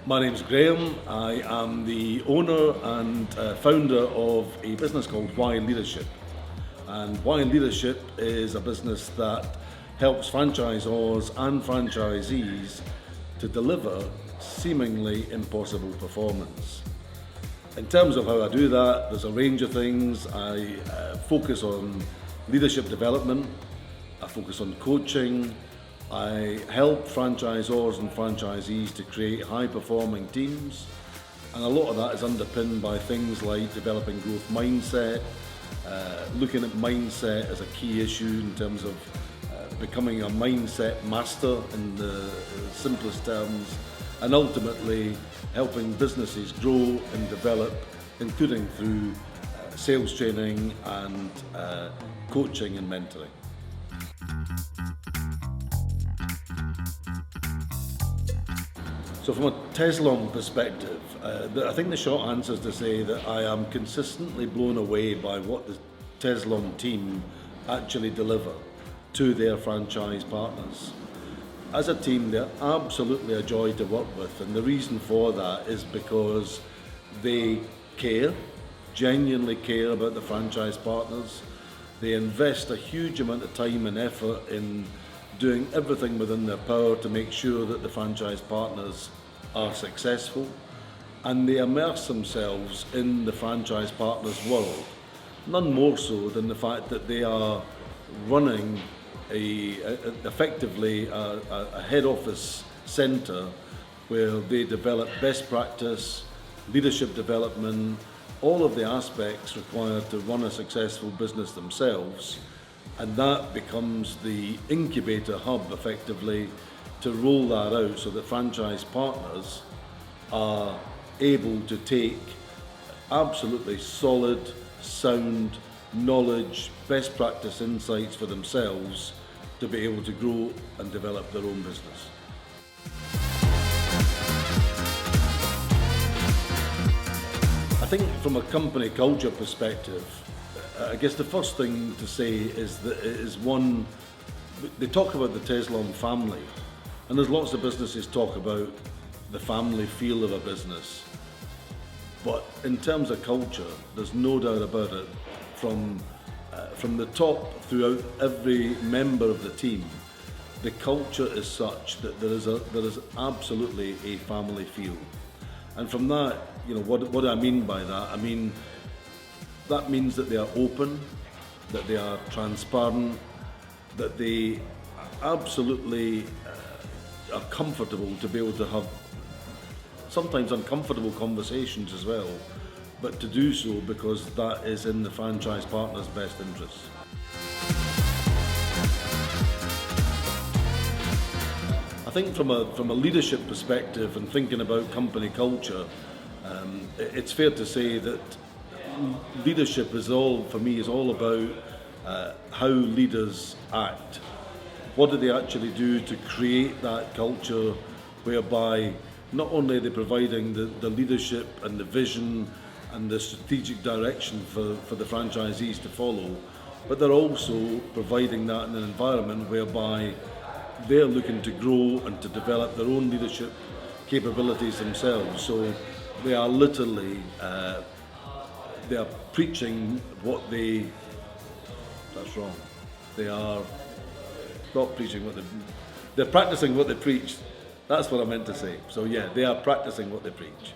My name's Graeme. I am the owner and founder of a business called Why Leadership. And Why Leadership is a business that helps franchisors and franchisees to deliver seemingly impossible performance. In terms of how I do that, there's a range of things. I focus on leadership development, I focus on coaching, I help franchisors and franchisees to create high-performing teams, and a lot of that is underpinned by things like developing growth mindset, looking at mindset as a key issue in terms of becoming a mindset master in the simplest terms, and ultimately helping businesses grow and develop, including through sales training and coaching and mentoring. So from a Tezlom perspective, I think the short answer is to say that I am consistently blown away by what the Tezlom team actually deliver to their franchise partners. As a team, they're absolutely a joy to work with, and the reason for that is because they care, genuinely care about the franchise partners. They invest a huge amount of time and effort in doing everything within their power to make sure that the franchise partners are successful, and they immerse themselves in the franchise partners' world, none more so than the fact that they are running effectively a head office centre where they develop best practice, leadership development, all of the aspects required to run a successful business themselves, and that becomes the incubator hub effectively to roll that out so that franchise partners are able to take absolutely solid, sound knowledge, best practice insights for themselves to be able to grow and develop their own business. I think from a company culture perspective, I guess the first thing to say is that it is one, they talk about the Tezlom family, and there's lots of businesses talk about the family feel of a business. But in terms of culture, there's no doubt about it, from the top throughout every member of the team, the culture is such that there is absolutely a family feel. And from that, what do I mean by that? I mean, that means that they are open, that they are transparent, that they absolutely are comfortable to be able to have sometimes uncomfortable conversations as well, but to do so because that is in the franchise partner's best interests. I think from a leadership perspective and thinking about company culture, it's fair to say that leadership is all about how leaders act. What do they actually do to create that culture whereby not only are they providing the leadership and the vision and the strategic direction for the franchisees to follow, but they're also providing that in an environment whereby they're looking to grow and to develop their own leadership capabilities themselves. So they are literally, they are preaching what they, that's wrong, they are not preaching what they're practicing what they preach. That's what I meant to say. So yeah, they are practicing what they preach.